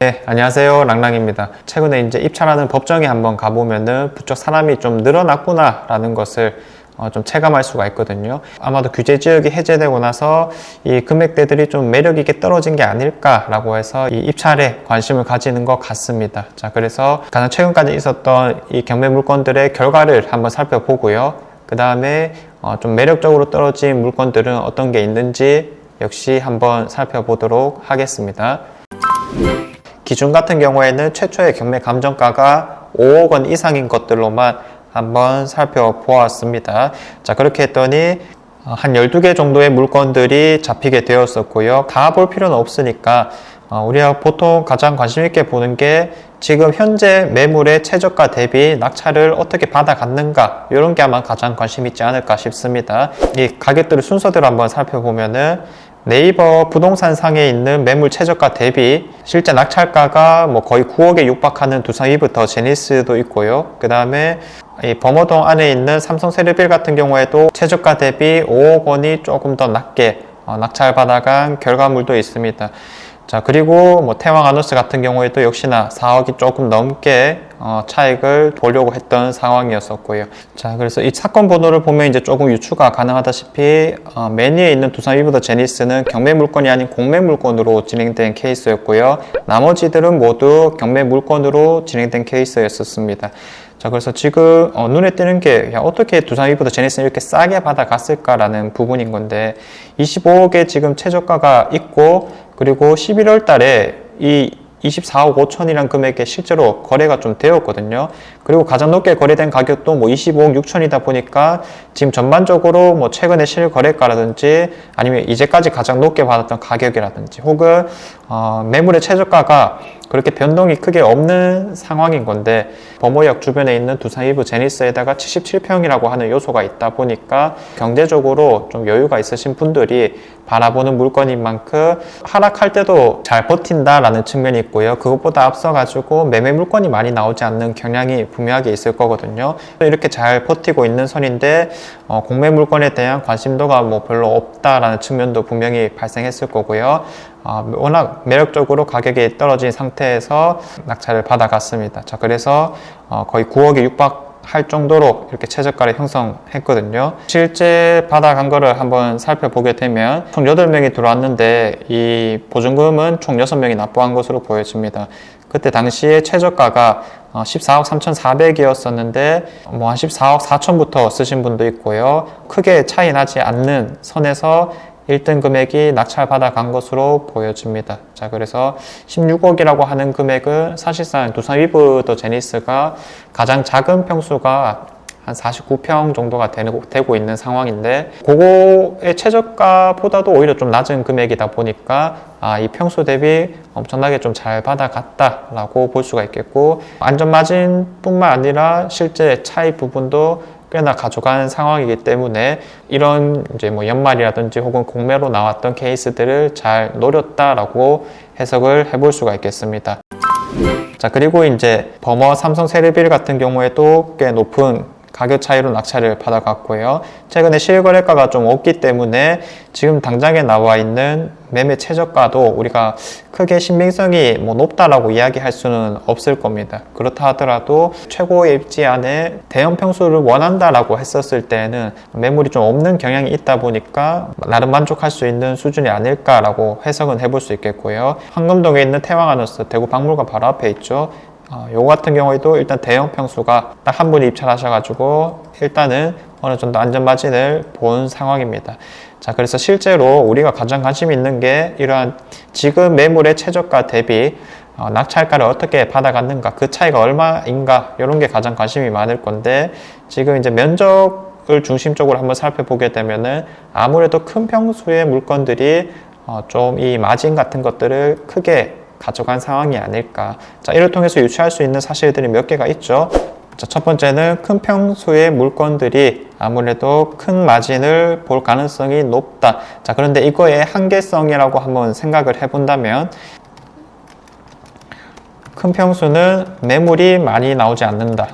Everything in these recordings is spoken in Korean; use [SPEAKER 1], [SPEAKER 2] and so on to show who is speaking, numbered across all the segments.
[SPEAKER 1] 네, 안녕하세요. 랑랑입니다. 최근에 이제 입찰하는 법정에 한번 가보면은 부쩍 사람이 좀 늘어났구나 라는 것을 좀 체감할 수가 있거든요. 아마도 규제 지역이 해제되고 나서 이 금액대들이 좀 매력 있게 떨어진 게 아닐까라고 해서 이 입찰에 관심을 가지는 것 같습니다. 자, 그래서 가장 최근까지 있었던 이 경매 물건들의 결과를 한번 살펴보고요. 그 다음에 좀 매력적으로 떨어진 물건들은 어떤 게 있는지 역시 한번 살펴보도록 하겠습니다. 기준 같은 경우에는 최초의 경매 감정가가 5억 원 이상인 것들로만 한번 살펴보았습니다. 자, 그렇게 했더니 한 12개 정도의 물건들이 잡히게 되었었고요. 다 볼 필요는 없으니까 우리가 보통 가장 관심 있게 보는 게 지금 현재 매물의 최저가 대비 낙찰을 어떻게 받아갔는가, 이런 게 아마 가장 관심 있지 않을까 싶습니다. 이 가격들을 순서대로 한번 살펴보면은 네이버 부동산 상에 있는 매물 최저가 대비 실제 낙찰가가 거의 9억에 육박하는 두산위부터 제니스도 있고요. 그 다음에 이 범어동 안에 있는 삼성 세르빌 같은 경우에도 최저가 대비 5억 원이 조금 더 낮게 낙찰받아간 결과물도 있습니다. 자, 그리고 태왕 아노스 같은 경우에도 역시나 4억이 조금 넘게 차익을 보려고 했던 상황이었었고요. 자, 그래서 이 사건 번호를 보면 이제 조금 유추가 가능하다시피 맨 위에 있는 두산 위브더 제니스는 경매 물건이 아닌 공매 물건으로 진행된 케이스였고요. 나머지들은 모두 경매 물건으로 진행된 케이스였었습니다. 자, 그래서 지금 눈에 띄는 게 어떻게 두산 위브더 제니스는 이렇게 싸게 받아갔을까라는 부분인 건데, 25억에 지금 최저가가 있고, 그리고 11월 달에 이 24억 5천이라는 금액에 실제로 거래가 좀 되었거든요. 그리고 가장 높게 거래된 가격도 25억 6천이다 보니까 지금 전반적으로 최근에 실거래가라든지 아니면 이제까지 가장 높게 받았던 가격이라든지 혹은 매물의 최저가가 그렇게 변동이 크게 없는 상황인 건데, 범어역 주변에 있는 두산 위브 제니스에다가 77평이라고 하는 요소가 있다 보니까 경제적으로 좀 여유가 있으신 분들이 바라보는 물건인 만큼 하락할 때도 잘 버틴다라는 측면이 있고요. 그것보다 앞서가지고 매매 물건이 많이 나오지 않는 경향이 분명하게 있을 거거든요. 이렇게 잘 버티고 있는 선인데 공매 물건에 대한 관심도가 별로 없다라는 측면도 분명히 발생했을 거고요. 워낙 매력적으로 가격이 떨어진 상태에서 낙찰을 받아갔습니다. 자, 그래서 거의 9억에 육박할 정도로 이렇게 최저가를 형성했거든요. 실제 받아간 거를 한번 살펴보게 되면 총 8명이 들어왔는데 이 보증금은 총 6명이 납부한 것으로 보여집니다. 그때 당시에 최저가가 14억 3,400이었었는데 한 14억 4천부터 쓰신 분도 있고요. 크게 차이 나지 않는 선에서 1등 금액이 낙찰받아 간 것으로 보여집니다. 자, 그래서 16억이라고 하는 금액은 사실상 두산 위브더 제니스가 가장 작은 평수가 한 49평 정도가 되고 있는 상황인데, 그거의 최저가보다도 오히려 좀 낮은 금액이다 보니까 이 평수 대비 엄청나게 좀 잘 받아갔다라고 볼 수가 있겠고, 안전마진 뿐만 아니라 실제 차익 부분도 꽤나 가져간 상황이기 때문에 이런 이제 연말이라든지 혹은 공매로 나왔던 케이스들을 잘 노렸다라고 해석을 해볼 수가 있겠습니다. 자, 그리고 이제 범어 삼성 세르빌 같은 경우에도 꽤 높은 가격 차이로 낙찰을 받아갔고요. 최근에 실거래가가 좀 없기 때문에 지금 당장에 나와 있는 매매 최저가도 우리가 크게 신빙성이 높다라고 이야기할 수는 없을 겁니다. 그렇다 하더라도 최고의 입지 안에 대형 평수를 원한다라고 했었을 때는 매물이 좀 없는 경향이 있다 보니까 나름 만족할 수 있는 수준이 아닐까라고 해석은 해볼 수 있겠고요. 황금동에 있는 태왕 아노스 대구 박물관 바로 앞에 있죠. 요거 같은 경우에도 일단 대형 평수가 딱 한 분이 입찰하셔가지고 일단은 어느 정도 안전마진을 본 상황입니다. 자, 그래서 실제로 우리가 가장 관심 있는 게 이러한 지금 매물의 최저가 대비 낙찰가를 어떻게 받아갔는가, 그 차이가 얼마인가, 이런 게 가장 관심이 많을 건데, 지금 이제 면적을 중심적으로 한번 살펴보게 되면은 아무래도 큰 평수의 물건들이 좀 이 마진 같은 것들을 크게 가져간 상황이 아닐까. 자, 이를 통해서 유추할 수 있는 사실들이 몇 개가 있죠. 자, 첫 번째는 큰 평수의 물건들이 아무래도 큰 마진을 볼 가능성이 높다. 자, 그런데 이거의 한계성이라고 한번 생각을 해본다면, 큰 평수는 매물이 많이 나오지 않는다.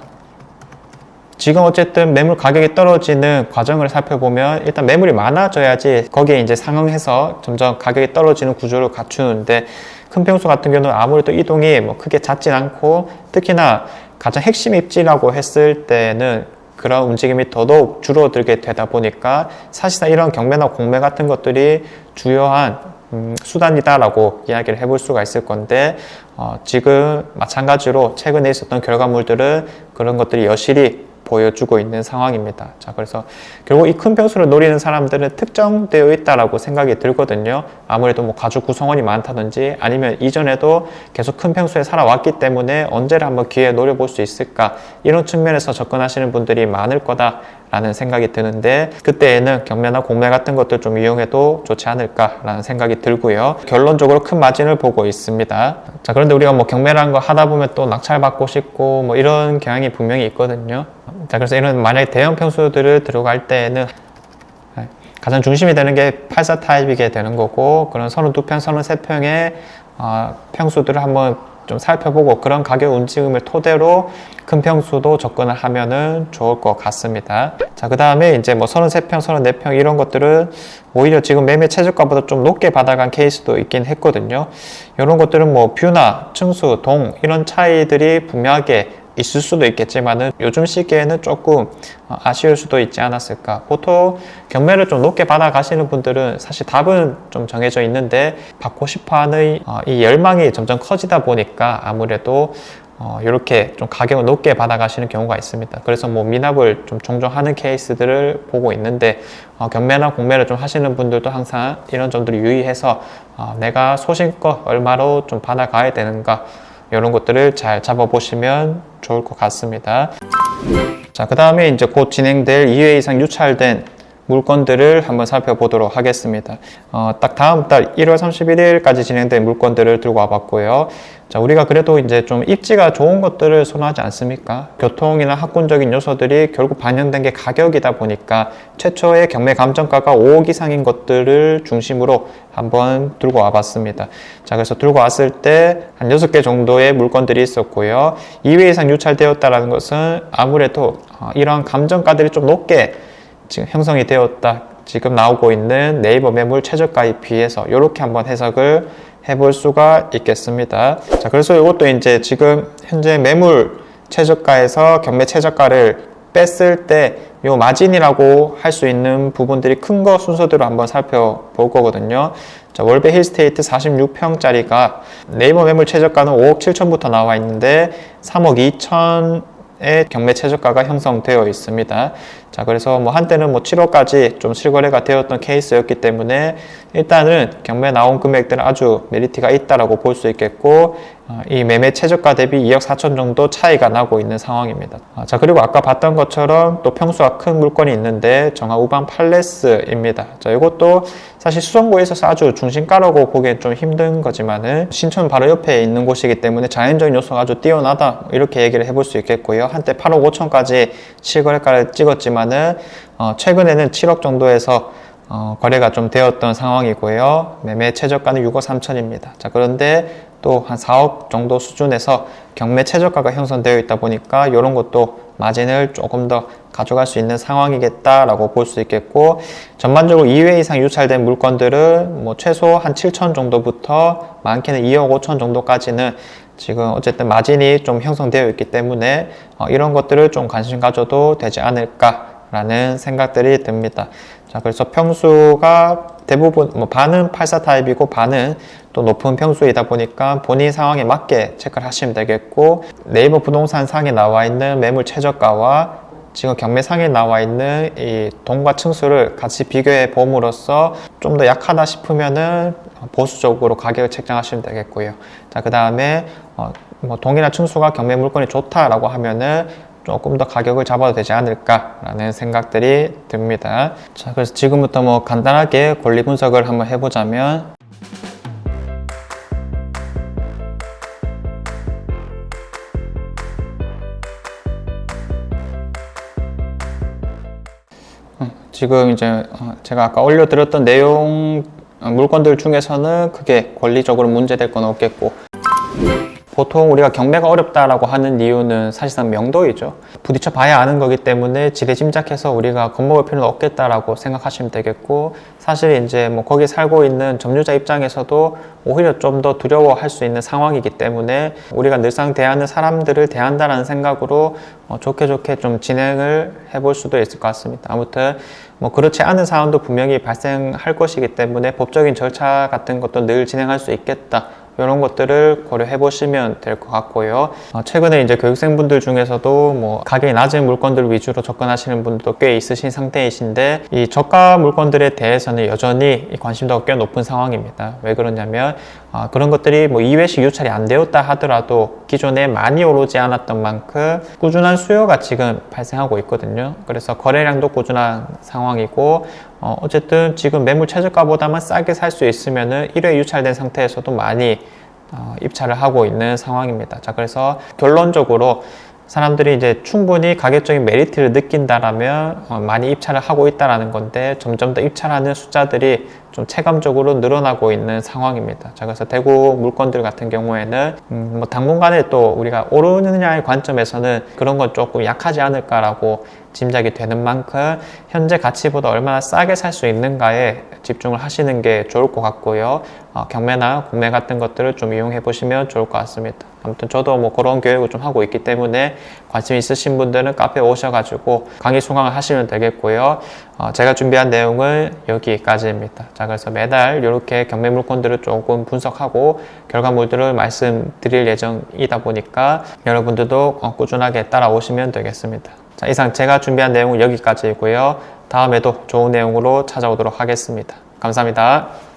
[SPEAKER 1] 지금 어쨌든 매물 가격이 떨어지는 과정을 살펴보면 일단 매물이 많아져야지 거기에 이제 상응해서 점점 가격이 떨어지는 구조를 갖추는데, 큰 평수 같은 경우는 아무래도 이동이 뭐 크게 잦진 않고, 특히나 가장 핵심 입지라고 했을 때는 그런 움직임이 더더욱 줄어들게 되다 보니까 사실상 이런 경매나 공매 같은 것들이 주요한 수단이다라고 이야기를 해볼 수가 있을 건데, 지금 마찬가지로 최근에 있었던 결과물들은 그런 것들이 여실히 보여주고 있는 상황입니다. 자, 그래서 결국 이 큰 평수를 노리는 사람들은 특정되어 있다라고 생각이 들거든요. 아무래도 뭐 가족 구성원이 많다든지 아니면 이전에도 계속 큰 평수에 살아왔기 때문에 언제를 한번 기회에 노려볼 수 있을까, 이런 측면에서 접근하시는 분들이 많을 거다라는 생각이 드는데, 그때에는 경매나 공매 같은 것들 좀 이용해도 좋지 않을까라는 생각이 들고요. 결론적으로 큰 마진을 보고 있습니다. 자, 그런데 우리가 뭐 경매라는 거 하다 보면 또 낙찰받고 싶고 뭐 이런 경향이 분명히 있거든요. 자, 그래서 이런 만약에 대형 평수들을 들어갈 때에는 가장 중심이 되는 게 84 타입이게 되는 거고, 그런 32평, 33평의 평수들을 한번 좀 살펴보고 그런 가격 움직임을 토대로 큰 평수도 접근을 하면은 좋을 것 같습니다. 자, 그 다음에 이제 뭐 33평, 34평 이런 것들은 오히려 지금 매매 최저가보다 좀 높게 받아간 케이스도 있긴 했거든요. 이런 것들은 뭐 뷰나 층수, 동 이런 차이들이 분명하게 있을 수도 있겠지만은 요즘 시기에는 조금 아쉬울 수도 있지 않았을까. 보통 경매를 좀 높게 받아 가시는 분들은 사실 답은 좀 정해져 있는데 받고 싶어 하는 이 열망이 점점 커지다 보니까 아무래도 이렇게 좀 가격을 높게 받아 가시는 경우가 있습니다. 그래서 뭐 미납을 좀 종종 하는 케이스들을 보고 있는데, 경매나 공매를 좀 하시는 분들도 항상 이런 점들을 유의해서 내가 소신껏 얼마로 좀 받아 가야 되는가, 이런 것들을 잘 잡아보시면 좋을 것 같습니다. 자, 그 다음에 이제 곧 진행될 2회 이상 유찰된 물건들을 한번 살펴보도록 하겠습니다. 딱 다음 달 1월 31일까지 진행된 물건들을 들고 와봤고요. 자, 우리가 그래도 이제 좀 입지가 좋은 것들을 선호하지 않습니까? 교통이나 학군적인 요소들이 결국 반영된 게 가격이다 보니까 최초의 경매 감정가가 5억 이상인 것들을 중심으로 한번 들고 와봤습니다. 자, 그래서 들고 왔을 때 한 6개 정도의 물건들이 있었고요. 2회 이상 유찰되었다는 것은 아무래도 이런 감정가들이 좀 높게 지금 형성이 되었다, 지금 나오고 있는 네이버 매물 최저가에 비해서, 이렇게 한번 해석을 해볼 수가 있겠습니다. 자, 그래서 이것도 이제 지금 현재 매물 최저가에서 경매 최저가를 뺐을 때 요 마진이라고 할 수 있는 부분들이 큰 거 순서대로 한번 살펴볼 거거든요. 자, 월베 힐스테이트 46평짜리가 네이버 매물 최저가는 5억 7천부터 나와 있는데 3억 2천의 경매 최저가가 형성되어 있습니다. 자, 그래서 뭐 한때는 뭐 7억까지 좀 실거래가 되었던 케이스였기 때문에 일단은 경매 나온 금액들은 아주 메리트가 있다라고 볼 수 있겠고, 이 매매 최저가 대비 2억 4천 정도 차이가 나고 있는 상황입니다. 자, 그리고 아까 봤던 것처럼 또 평수가 큰 물건이 있는데 정화 우방 팔레스입니다. 자, 이것도 사실 수성구에 있어서 아주 중심가라고 보기엔 좀 힘든 거지만은 신촌 바로 옆에 있는 곳이기 때문에 자연적인 요소가 아주 뛰어나다, 이렇게 얘기를 해볼 수 있겠고요. 한때 8억 5천까지 실거래가를 찍었지만은 최근에는 7억 정도에서 거래가 좀 되었던 상황이고요. 매매 최저가는 6억 3천입니다. 자, 그런데 또 한 4억 정도 수준에서 경매 최저가가 형성되어 있다 보니까 이런 것도 마진을 조금 더 가져갈 수 있는 상황이겠다라고 볼 수 있겠고, 전반적으로 2회 이상 유찰된 물건들은 뭐 최소 한 7천 정도부터 많게는 2억 5천 정도까지는 지금 어쨌든 마진이 좀 형성되어 있기 때문에 이런 것들을 좀 관심 가져도 되지 않을까라는 생각들이 듭니다. 자, 그래서 평수가 대부분 뭐 반은 84 타입이고 반은 또 높은 평수이다 보니까 본인 상황에 맞게 체크를 하시면 되겠고, 네이버 부동산 상에 나와 있는 매물 최저가와 지금 경매상에 나와 있는 이 동과 층수를 같이 비교해 봄으로써 좀 더 약하다 싶으면은 보수적으로 가격을 책정하시면 되겠고요. 자, 그 다음에 뭐 동이나 층수가 경매 물건이 좋다라고 하면은 조금 더 가격을 잡아도 되지 않을까라는 생각들이 듭니다. 자, 그래서 지금부터 뭐 간단하게 권리 분석을 한번 해보자면, 지금 이제 제가 아까 올려드렸던 내용 물건들 중에서는 크게 권리적으로 문제될 건 없겠고, 보통 우리가 경매가 어렵다라고 하는 이유는 사실상 명도이죠. 부딪혀 봐야 아는 거기 때문에 지레 짐작해서 우리가 겁먹을 필요는 없겠다라고 생각하시면 되겠고, 사실 이제 뭐 거기 살고 있는 점유자 입장에서도 오히려 좀 더 두려워할 수 있는 상황이기 때문에 우리가 늘상 대하는 사람들을 대한다라는 생각으로 좋게 좀 진행을 해볼 수도 있을 것 같습니다. 아무튼 뭐 그렇지 않은 사안도 분명히 발생할 것이기 때문에 법적인 절차 같은 것도 늘 진행할 수 있겠다, 이런 것들을 고려해 보시면 될 것 같고요. 최근에 이제 교육생분들 중에서도 뭐 가격이 낮은 물건들 위주로 접근하시는 분들도 꽤 있으신 상태이신데, 이 저가 물건들에 대해서는 여전히 관심도가 꽤 높은 상황입니다. 왜 그러냐면 그런 것들이 뭐 2회씩 유찰이 안 되었다 하더라도 기존에 많이 오르지 않았던 만큼 꾸준한 수요가 지금 발생하고 있거든요. 그래서 거래량도 꾸준한 상황이고, 어쨌든 지금 매물 최저가보다만 싸게 살 수 있으면은 1회 유찰된 상태에서도 많이 입찰을 하고 있는 상황입니다. 자, 그래서 결론적으로 사람들이 이제 충분히 가격적인 메리트를 느낀다라면 많이 입찰을 하고 있다라는 건데, 점점 더 입찰하는 숫자들이 좀 체감적으로 늘어나고 있는 상황입니다. 자, 그래서 대구 물건들 같은 경우에는 뭐 당분간에 또 우리가 오르느냐의 관점에서는 그런 건 조금 약하지 않을까라고 짐작이 되는 만큼 현재 가치보다 얼마나 싸게 살 수 있는가에 집중을 하시는 게 좋을 것 같고요. 경매나 공매 같은 것들을 좀 이용해 보시면 좋을 것 같습니다. 아무튼 저도 뭐 그런 교육을 좀 하고 있기 때문에 관심 있으신 분들은 카페 오셔가지고 강의 수강을 하시면 되겠고요. 제가 준비한 내용은 여기까지입니다. 자, 그래서 매달 이렇게 경매 물건들을 조금 분석하고 결과물들을 말씀드릴 예정이다 보니까 여러분들도 꾸준하게 따라오시면 되겠습니다. 자, 이상 제가 준비한 내용은 여기까지이고요. 다음에도 좋은 내용으로 찾아오도록 하겠습니다. 감사합니다.